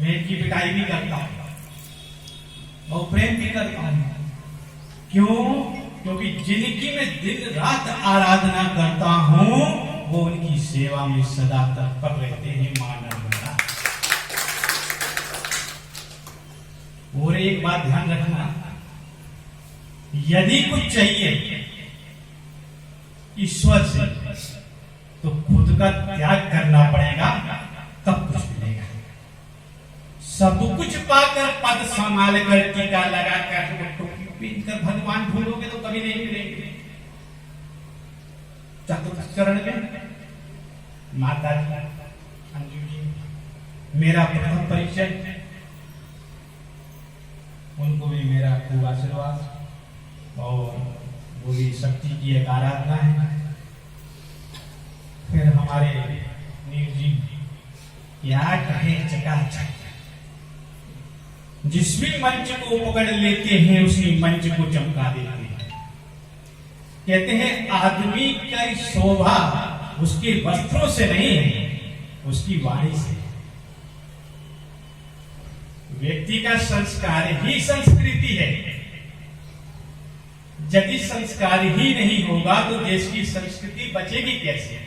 मैं इनकी पिटाई भी करता हूं और प्रेम भी करता हूं। क्यों? क्योंकि जिनकी मैं दिन रात आराधना करता हूं वो उनकी सेवा में सदा तत्पर रहते हैं। मानव और एक बात ध्यान रखना, यदि कुछ चाहिए ईश्वर से तो खुद का त्याग करना पड़ेगा, तब कुछ मिलेगा। सब कुछ पाकर पद संभाल कर टीका लगाकर टोपी पहनकर भगवान भूलोगे तो कभी नहीं मिलेंगे। चतुर्थ चरण में माता जी अंजू जी मेरा प्रथम परिचय, उनको भी मेरा खूब आशीर्वाद और वो भी शक्ति की एक आराधना है। फिर हमारे नीर जी क्या कहे चकाचक, जिस भी मंच को पकड़ लेते हैं उसी मंच को चमका देते हैं। कहते हैं आदमी की शोभा उसके वस्त्रों से नहीं है, उसकी वाणी से। व्यक्ति का संस्कार ही संस्कृति है। यदि संस्कार ही नहीं होगा तो देश की संस्कृति बचेगी कैसे?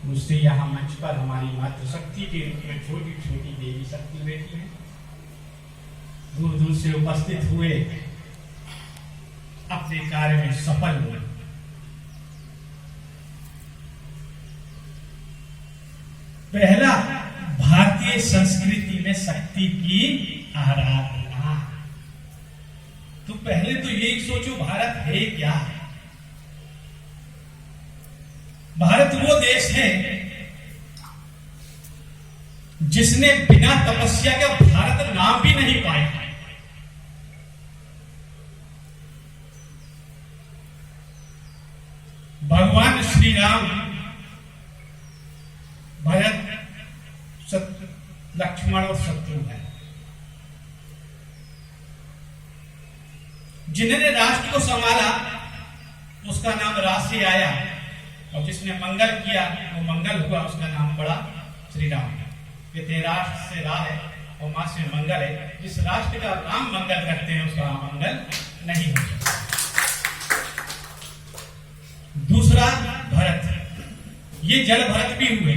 मुझसे यहां मंच पर हमारी मातृशक्ति के रूप में छोटी छोटी देवी शक्ति बैठी है, दूर दूर से उपस्थित हुए, अपने कार्य में सफल हुए। पहला, भारतीय संस्कृति में शक्ति की आराधना। तो पहले तो यही सोचो, भारत है क्या? भारत वो देश है जिसने बिना तपस्या के भारत नाम भी नहीं पाया। भगवान श्री राम भरत, लक्ष्मण और शत्रुघ्न है, जिन्होंने राष्ट्र को संभाला उसका नाम राज से आया, और जिसने मंगल किया वो मंगल हुआ, उसका नाम पड़ा श्री राम। कहते राष्ट्र से राह है और मां से मंगल है। जिस राष्ट्र का राम मंगल करते हैं उसका मंगल नहीं हो सकता। दूसरा, भरत, ये जल भरत भी हुए।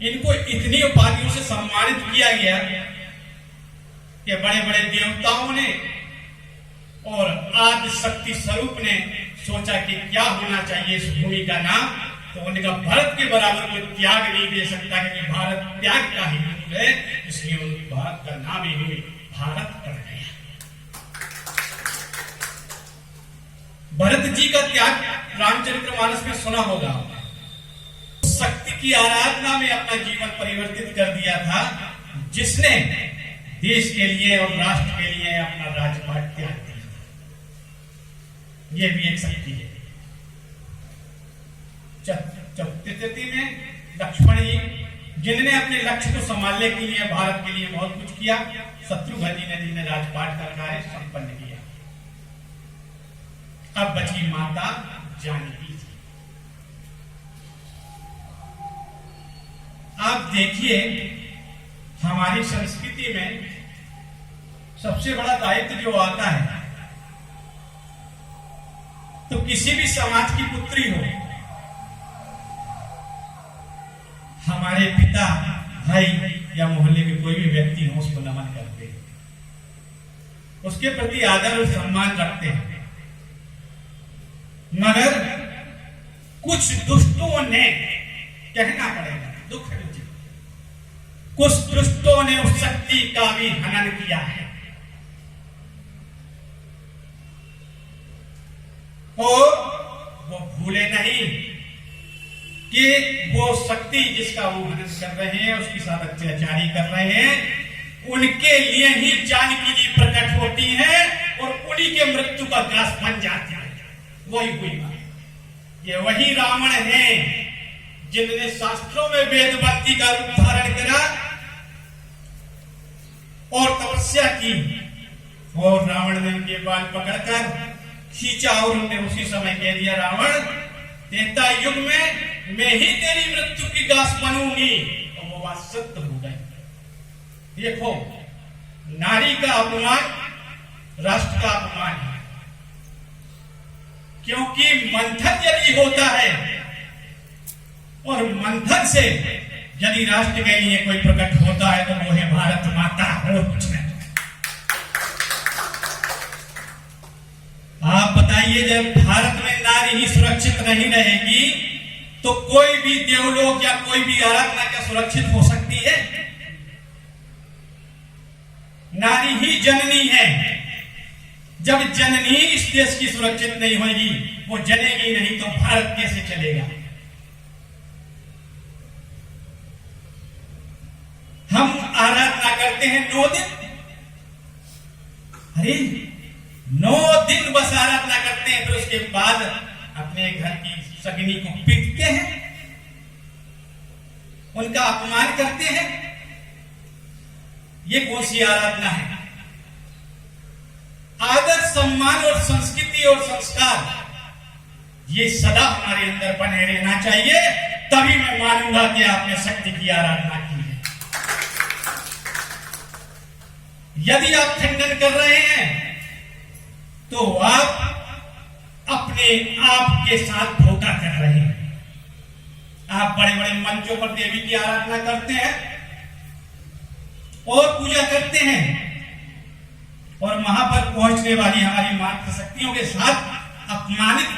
इनको इतनी उपाधियों से सम्मानित किया गया कि बड़े बड़े देवताओं ने और आदि शक्ति स्वरूप ने सोचा कि क्या होना चाहिए इस भूमि का नाम, तो उनका भारत के बराबर कोई त्याग नहीं दे सकता, क्योंकि भारत त्याग का ही रूप है, इसलिए उनकी भारत का नाम ही भारत पड़ गया। भरत जी का त्याग रामचरितमानस में सुना होगा। शक्ति की आराधना में अपना जीवन परिवर्तित कर दिया था, जिसने देश के लिए और राष्ट्र के लिए अपना राजपाट त्याग दिया। यह भी एक शक्ति है। चतुर्थी में लक्ष्मण जी, जिन्होंने अपने लक्ष्य को संभालने के लिए भारत के लिए बहुत कुछ किया। शत्रुघ्न जी ने जिन्हें राजपाट का कार्य संपन्न किया। अब बची माता जानकी जी। आप देखिए, हमारी संस्कृति में सबसे बड़ा दायित्व जो आता है, तो किसी भी समाज की पुत्री हो, हमारे पिता, भाई या मोहल्ले के कोई भी व्यक्ति हो, उसको नमन करते हैं, उसके प्रति आदर और सम्मान रखते हैं। मगर कुछ दुष्टों ने, कहना पड़ेगा, दुख है, कुछ दुष्टों ने उस शक्ति का भी हनन किया है। और वो भूले नहीं कि वो शक्ति जिसका वो हनन कर रहे हैं, उसके साथ अत्याचारी कर रहे हैं, उनके लिए ही जानकी जी प्रकट होती है और उन्हीं के मृत्यु का ग्रास बन जाती है। वही हुई बात। ये वही रावण है जिन्होंने शास्त्रों में वेदवती का रूप धारण करा और तपस्या की, और रावण ने उनके बाल पकड़कर खींचा और उन्होंने उसी समय कह दिया, रावण, त्रेता युग में मैं ही तेरी मृत्यु की गास बनूंगी। और वो बात सत्य हो गई। देखो, नारी का अपमान राष्ट्र का अपमान है, क्योंकि मंथन यदि होता है और मंथन से यदि राष्ट्र के लिए कोई प्रकट होता है तो वो है भारत माता, और कुछ नहीं। आप बताइए, जब भारत में नारी ही सुरक्षित नहीं रहेगी तो कोई भी देवलोक या कोई भी आराधना क्या सुरक्षित हो सकती है? नारी ही जननी है। जब जननी इस देश की सुरक्षित नहीं होगी, वो जनेगी नहीं, तो भारत कैसे चलेगा? हम आराधना करते हैं 9 दिन, अरे 9 दिन बस आराधना करते हैं, फिर उसके बाद अपने घर की सगनी को पीटते हैं, उनका अपमान करते हैं। ये कौन सी आराधना है? आदर, सम्मान और संस्कृति और संस्कार ये सदा हमारे अंदर बने रहना चाहिए, तभी मैं मानूंगा कि आपने शक्ति की आराधना की है। यदि आप खंडन कर रहे हैं तो आप अपने आप के साथ धोखा कर रहे हैं। आप बड़े बड़े मंचों पर देवी की आराधना करते हैं और पूजा करते हैं, और वहां पर पहुंचने वाली हमारी मातृ शक्तियों के साथ अपमानित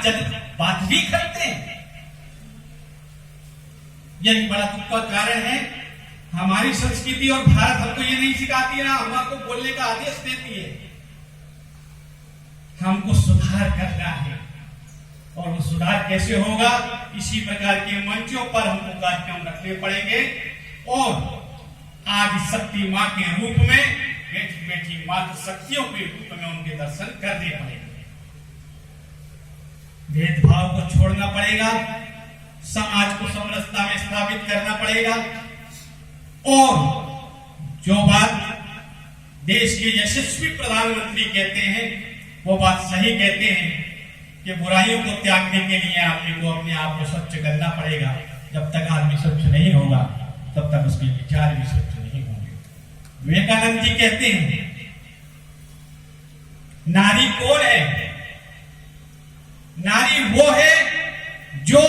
बात भी करते हैं। यही बड़ा दुख का कारण है। हमारी संस्कृति और भारत हमको ये नहीं सिखाती है, हमको बोलने का आदेश देती है। हमको सुधार करना है, और वो सुधार कैसे होगा? इसी प्रकार के मंचों पर हमको कार्यक्रम रखने पड़ेंगे, और आदि शक्ति मां के रूप में, बेटी बेटी मातृ शक्तियों के रूप में उनके दर्शन करने पड़ेंगे। भेदभाव को छोड़ना पड़ेगा, समाज को समरसता में स्थापित करना पड़ेगा, और जो बात देश के यशस्वी प्रधानमंत्री कहते हैं वो बात सही कहते हैं कि बुराइयों को त्यागने के लिए आदमी को अपने आप को स्वच्छ करना पड़ेगा। जब तक आदमी स्वच्छ नहीं होगा तब तक उसके विचार भी स्वच्छ नहीं होंगे। विवेकानंद जी कहते हैं, नारी कौन है? नारी वो है जो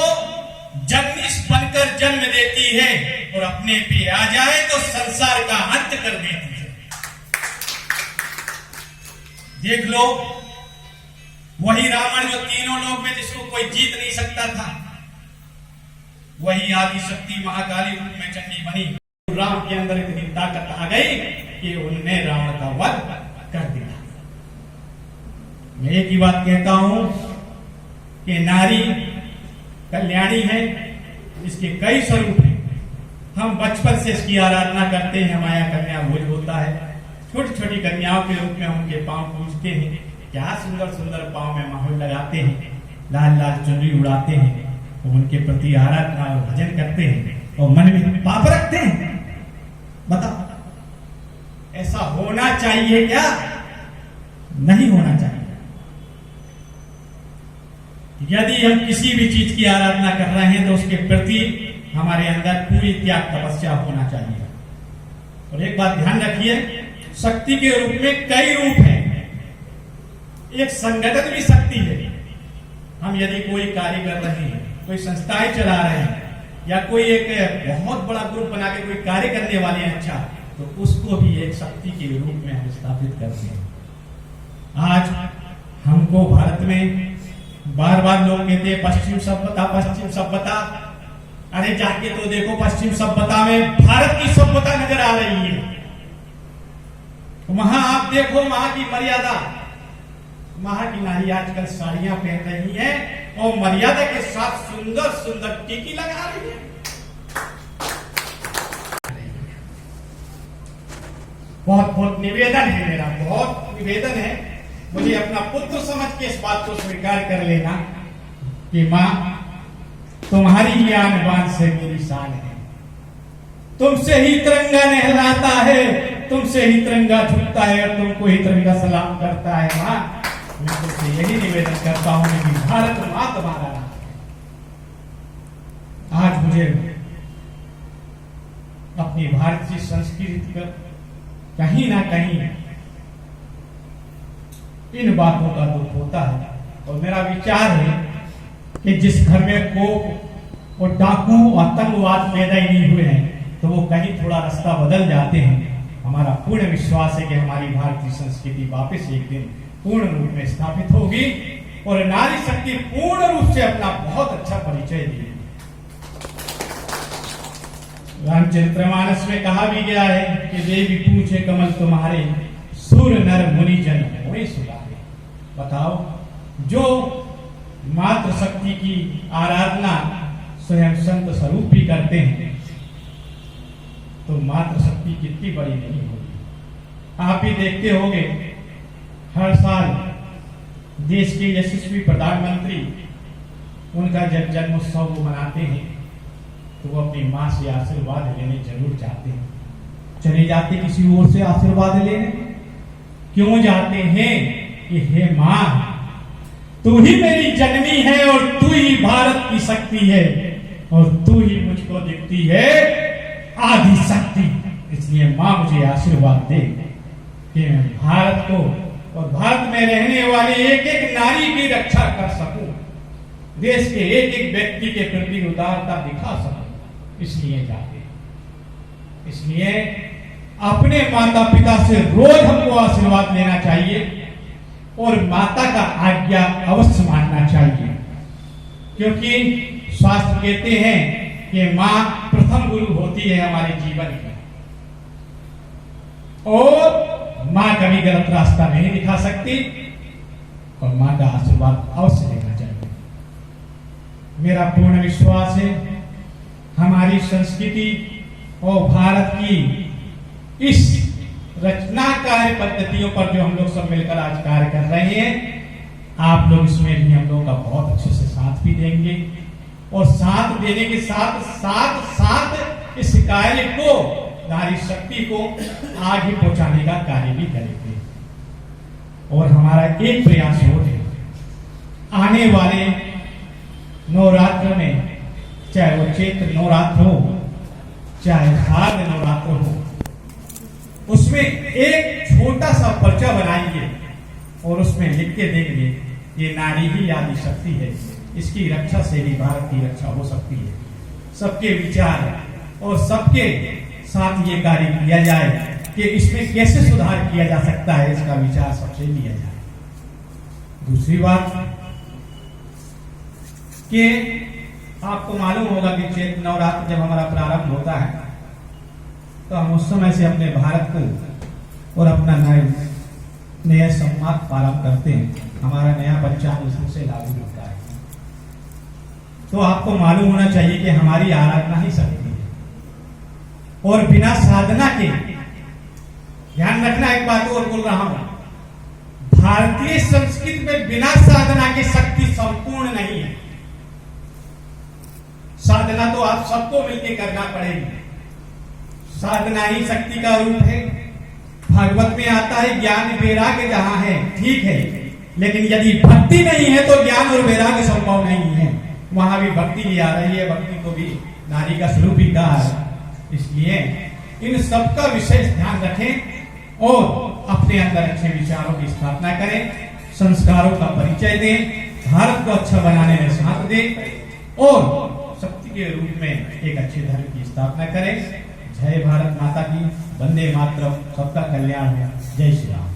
जगदीश बनकर जन्म देती है और अपने पे आ जाए तो संसार का अंत कर देती है। देख लो, वही रावण जो तीनों लोक में जिसको कोई जीत नहीं सकता था, वही आदि शक्ति महाकाली रूप में चंडी बनी। राम के अंदर इतनी ताकत आ गई कि उन्होंने रावण का वध कर दिया। मैं एक ही बात कहता हूं कि नारी कल्याणी है, इसके कई स्वरूप हैं। हम बचपन से इसकी आराधना करते हैं। माया कन्या भोज होता है, छोटी छोटी कन्याओं के रूप में हम उनके पांव पूजते हैं। क्या सुंदर सुंदर पांव में माहौल लगाते हैं, लाल लाल चुनरी उड़ाते हैं, उनके प्रति आराधना और भजन करते हैं, और मन में पाप रखते हैं। बताओ, ऐसा होना चाहिए क्या? नहीं होना चाहिए। यदि हम किसी भी चीज की आराधना कर रहे हैं तो उसके प्रति हमारे अंदर पूरी त्याग तपस्या होना चाहिए। और एक बात ध्यान रखिए, शक्ति के रूप में कई रूप हैं। एक संगठन भी शक्ति है। हम यदि कोई कार्य कर रहे हैं, कोई संस्थाएं चला रहे हैं, या कोई एक बहुत बड़ा ग्रुप बना के कोई कार्य करने वाले हैं, अच्छा, तो उसको भी एक शक्ति के रूप में हम स्थापित करते हैं। आज हमको भारत में बार बार लोग कहते हैं पश्चिम सभ्यता, पश्चिम सभ्यता। अरे जाके तो देखो, पश्चिम सभ्यता में भारत की सभ्यता नजर आ रही है। वहां आप देखो, वहां की मर्यादा, वहां की नारी आजकल साड़ियां पहन रही है और मर्यादा के साथ सुंदर सुंदर टीकी लगा रही है। बहुत बहुत निवेदन है मेरा, बहुत निवेदन है। मुझे अपना पुत्र समझ के इस बात को स्वीकार कर लेना कि मां, तुम्हारी ही आन बान से मेरी शान है। तुमसे ही तिरंगा लहराता है, तुमसे ही तिरंगा झुकता है, और तुमको ही तिरंगा सलाम करता है। मां, मैं तुमसे यही निवेदन करता हूं कि भारत मां तुम्हारा। आज मुझे अपनी भारतीय संस्कृति का कहीं ना कहीं इन बातों का दुख होता है। और मेरा विचार है कि जिस घर में कोप और डाकू और आतंकवाद पैदा ही नहीं हुए हैं तो वो कहीं थोड़ा रास्ता बदल जाते हैं। हमारा पूर्ण विश्वास है कि हमारी भारतीय संस्कृति वापस एक दिन पूर्ण रूप में स्थापित होगी और नारी शक्ति पूर्ण रूप से अपना बहुत अच्छा परिचय देगी। रामचरितमानस में कहा भी गया है कि देवी पूछे कमल तुम्हारे, सुर नर मुनि जन मोरे सुधारे। बताओ, जो मातृ शक्ति की आराधना स्वयं संत स्वरूप भी करते हैं तो मातृ शक्ति कितनी बड़ी नहीं होगी। आप भी देखते होंगे हर साल देश के यशस्वी प्रधानमंत्री उनका जब जन्मोत्सव वो मनाते हैं तो वो अपनी माँ से आशीर्वाद लेने जरूर जाते हैं। चले जाते किसी और से आशीर्वाद लेने, क्यों जाते हैं कि हे माँ, तू ही मेरी जननी है और तू ही भारत की शक्ति है और तू ही मुझको दिखती है आदि शक्ति। इसलिए माँ मुझे आशीर्वाद दे कि मैं भारत को और भारत में रहने वाली एक एक नारी की रक्षा कर सकूं, देश के एक एक व्यक्ति के प्रति उदारता दिखा सकूं। इसलिए जाते, इसलिए अपने माता पिता से रोज हमको आशीर्वाद लेना चाहिए और माता का आज्ञा अवश्य मानना चाहिए, क्योंकि शास्त्र कहते हैं कि मां प्रथम गुरु होती है हमारे जीवन की और मां कभी गलत रास्ता नहीं दिखा सकती और मां का आशीर्वाद अवश्य लेना चाहिए। मेरा पूर्ण विश्वास है हमारी संस्कृति और भारत की इस रचना कार्य पद्धतियों पर जो हम लोग सब मिलकर आज कार्य कर रहे हैं, आप लोग इसमें भी हम लोग का बहुत अच्छे से साथ भी देंगे और साथ देने के साथ साथ साथ इस कार्य को, नारी शक्ति को आगे पहुंचाने का कार्य भी करेंगे। और हमारा एक प्रयास और है, आने वाले नवरात्र में, चाहे वो चैत्र नवरात्र हो चाहे शारद नवरात्र हो, उसमें एक छोटा सा पर्चा बनाएंगे और उसमें लिख के देंगे ये नारी ही आदि शक्ति है, इसकी रक्षा से भी भारत की रक्षा हो सकती है। सबके विचार और सबके साथ ये कार्य किया जाए कि इसमें कैसे सुधार किया जा सकता है, इसका विचार सबसे लिया जाए। दूसरी बात कि आपको मालूम होगा कि चैत्र नवरात्र जब हमारा प्रारंभ होता है तो हम उस समय से अपने भारत को और अपना नया सम्मान प्रारंभ करते हैं। हमारा नया पंचांग उसमें से लागू होता है। तो आपको मालूम होना चाहिए कि हमारी आराधना ही शक्ति है और बिना साधना के, ध्यान रखना, एक बात और बोल रहा हूं, भारतीय संस्कृति में बिना साधना की शक्ति संपूर्ण नहीं है। साधना तो आप सबको मिलकर करना पड़ेगी। साधना ही शक्ति का रूप है। भागवत में आता है ज्ञान वैराग्य जहां है, ठीक है, लेकिन यदि भक्ति नहीं है तो ज्ञान और वैराग्य संभव नहीं है। वहां भी भक्ति भी आ रही है, भक्ति को भी नारी का स्वरूप ही कहा है। इसलिए इन सबका विशेष ध्यान रखें और अपने अंदर अच्छे विचारों की स्थापना करें, संस्कारों का परिचय दें, भारत को अच्छा बनाने में साथ दें और शक्ति के रूप में एक अच्छे धर्म की स्थापना करें। जय भारत माता की, वंदे मातरम, सबका कल्याण है। जय श्री राम।